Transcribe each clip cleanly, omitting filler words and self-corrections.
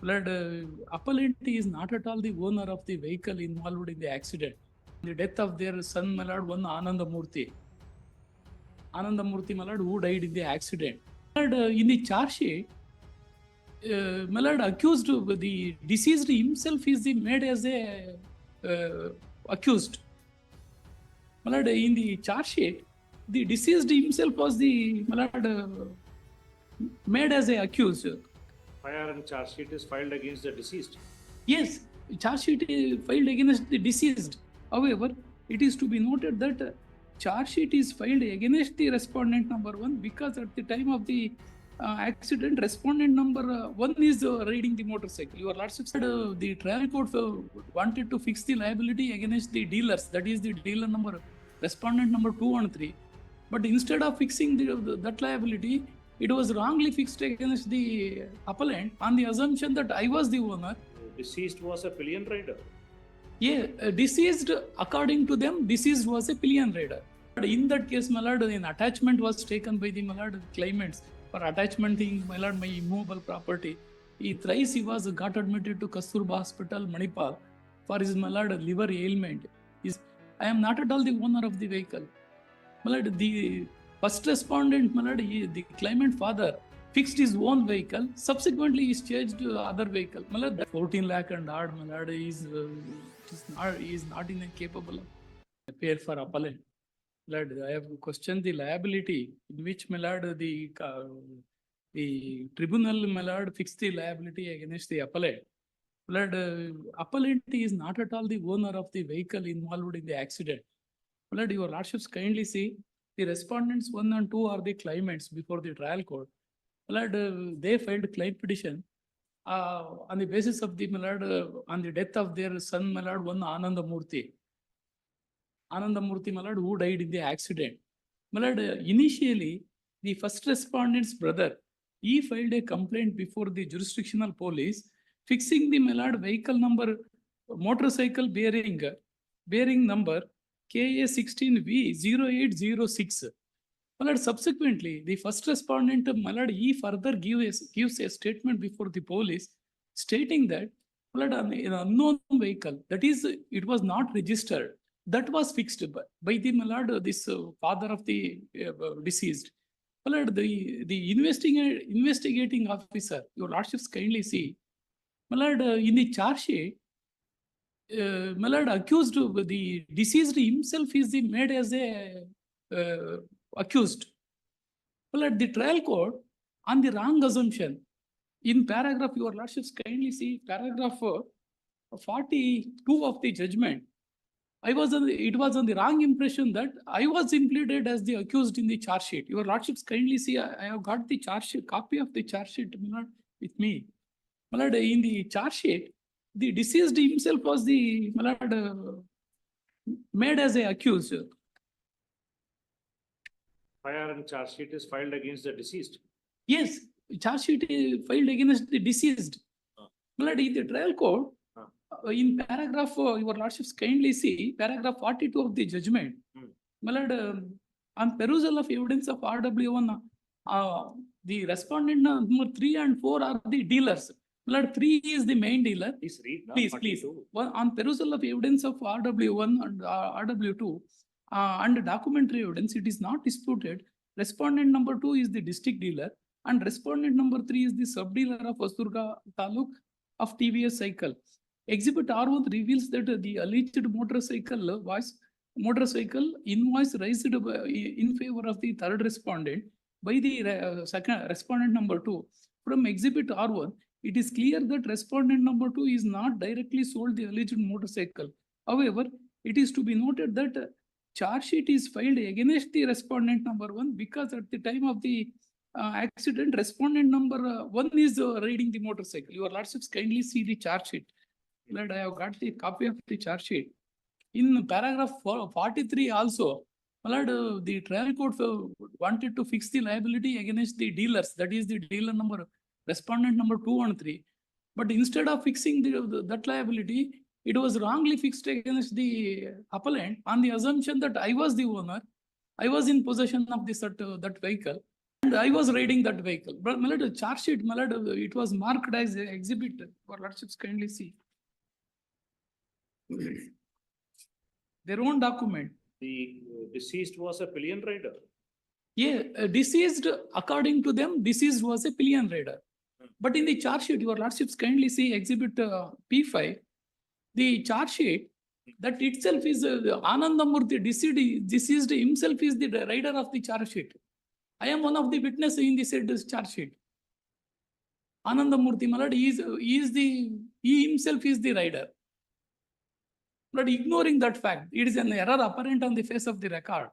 Blood, appellant is not at all the owner of the vehicle involved in the accident. The death of their son, my lord, one Anandamurthy, my lord, who died in the accident. My lord, in the charge sheet, my lord, accused, the deceased himself is made as a accused. My lord, in the charge sheet, the deceased himself was my lord, made as a accused. Firearm charge sheet is filed against the deceased. Yes, charge sheet is filed against the deceased. However, it is to be noted that charge sheet is filed against the respondent number 1 because at the time of the accident, respondent number 1 is riding the motorcycle. Your lordship said the trial court wanted to fix the liability against the dealers, that is the dealer number, respondent number 2 and 3. But instead of fixing that liability, it was wrongly fixed against the appellant on the assumption that I was the owner. Deceased was a pillion rider. Yeah, deceased, according to them, deceased was a pillion rider. But in that case, my lord, an attachment was taken by the my lord claimants for attachmenting my lord my immovable property. Thrice he got admitted to Kasturba Hospital, Manipal, for his my lord liver ailment. I am not at all the owner of the vehicle. My lord, the first respondent, my lord, the claimant father, fixed his own vehicle. Subsequently, he changed to other vehicle. My lord, 14 lakh and odd, my lord, is not incapable of pay for appellant. My lord, I have questioned the liability in which, my lord, the tribunal, my lord, fixed the liability against the appellant. My lord, appellant is not at all the owner of the vehicle involved in the accident. My lord, your lordships kindly see the respondents 1 and 2 are the claimants before the trial court. My lord, they filed claim petition on the basis of the, my lord, on the death of their son, my lord, one Anandamurthy, my lord, who died in the accident. My lord, initially, the first respondent's brother, he filed a complaint before the jurisdictional police, fixing the, my lord, vehicle number, motorcycle bearing number KA16V0806. My lord, subsequently, the first respondent, my lord, he further gives a statement before the police stating that, my lord, an unknown vehicle, that is, it was not registered, that was fixed by the, my lord, this father of the deceased. My lord, the investigating officer, your lordships kindly see, my lord, in the charge sheet, my lord, accused, the deceased himself is made as a accused. Well, at the trial court, on the wrong assumption, in paragraph, your lordships kindly see paragraph 42 of the judgment, it was on the wrong impression that I was implicated as the accused in the charge sheet. Your lordships kindly see, I have got the charge sheet, copy of the charge sheet, my lord, with me. My lord, in the charge sheet, the deceased himself was the, my lord, made as a accused. Firearm charge sheet is filed against the deceased. Yes, charge sheet is filed against the deceased. My lord, in the trial court, in paragraph, your lordships kindly see paragraph 42 of the judgment. My lord, on perusal of evidence of RW1, the respondent number 3 and 4 are the dealers. My lord, 3 is the main dealer. Please read. Please. On perusal of evidence of RW1 and RW2 and documentary evidence, it is not disputed. Respondent number 2 is the district dealer and respondent number 3 is the sub-dealer of Hosturga Taluk of TVS cycle. Exhibit R1 reveals that the alleged motorcycle invoice raised in favor of the third respondent by the second respondent number 2. From exhibit R1, it is clear that respondent number 2 is not directly sold the alleged motorcycle. However, it is to be noted that charge sheet is filed against the respondent number 1 because at the time of the accident, respondent number 1 is riding the motorcycle. Your lordships kindly see the charge sheet. Lord, I have got the copy of the charge sheet. In paragraph 43 also, my lord, the trial court wanted to fix the liability against the dealers, that is the dealer number, respondent number 2 and 3. But instead of fixing that liability, it was wrongly fixed against the appellant on the assumption that I was the owner, I was in possession of that vehicle. And I was riding that vehicle. But my lord, the charge sheet, my lord, it was marked as a exhibit. For lordships kindly see. Their own document. The deceased was a pillion rider. Yeah, deceased, according to them, deceased was a pillion rider. But in the charge sheet, your lordships kindly see exhibit P5, the charge sheet, that itself is Anandamurthy, deceased himself is the rider of the charge sheet. I am one of the witnesses in the said charge sheet. Anandamurthy, my lord, he himself is the rider. But ignoring that fact, it is an error apparent on the face of the record.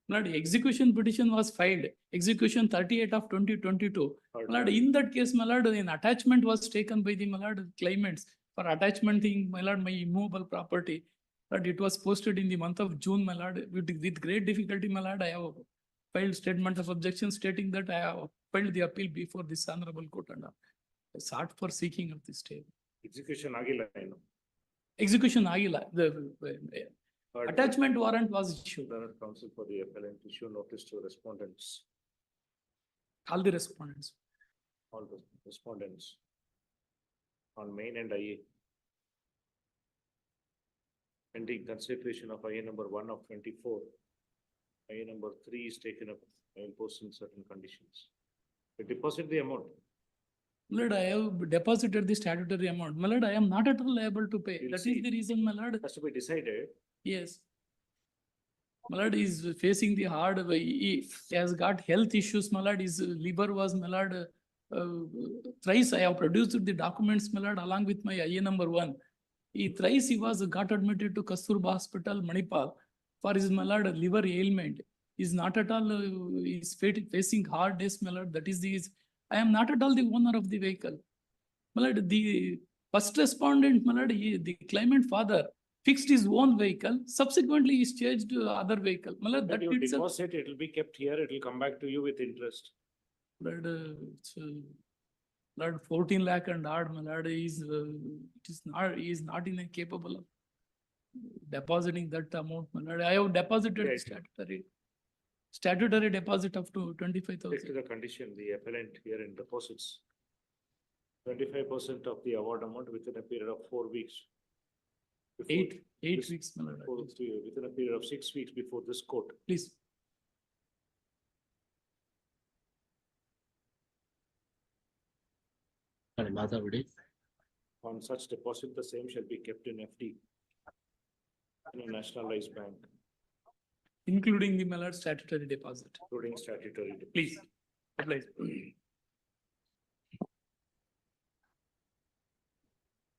Lord, execution petition was filed, execution 38 of 2022. Lord, in that case, my lord, an attachment was taken by the my lord claimants for attachment in my lord, my immovable property. Lord, it was posted in the month of June, my lord. With great difficulty, my lord, I have filed statement of objection stating that I have filed the appeal before this honorable court and I sought for seeking of the stay. Execution agila, Execution agila. The attachment warrant was issued. Learned counsel for the appellant issue notice to respondents, All the respondents. all the respondents on main and IA. Pending consideration of IA number 1 of 24. IA number 3 is taken up and imposed in certain conditions. You deposit the amount. My lord, I have deposited the statutory amount. My lord, I am not at all liable to pay. We'll That see. is the reason, my lord. It has to be decided. Yes. My lord is facing the hard, he has got health issues, my lord, his liver was, my lord, thrice I have produced the documents, my lord, along with my IA number 1. Thrice he was got admitted to Kasturba Hospital, Manipal, for his, my lord, liver ailment. Is not at all, is facing hard days, my lord, that is the, I am not at all the owner of the vehicle. My lord, the first respondent, my lord, the claimant father, fixed his own vehicle, subsequently he changed to other vehicle. My lord, That that you itself, deposit, it will be kept here, it will come back to you with interest. lord, it's, lord, 14 lakh and odd, my lord, he is not in a capable of depositing that amount, my lord. I have deposited Right. statutory deposit of to Take to 25,000. the condition, the appellant herein deposits 25% of the award amount within a period of 4 weeks. Before 8 this- weeks, my lord. Within a period of 6 weeks before this court. Please. On such deposit, the same shall be kept in FD in a nationalized bank, Including the my lord statutory deposit. including statutory. deposit. Please. Please.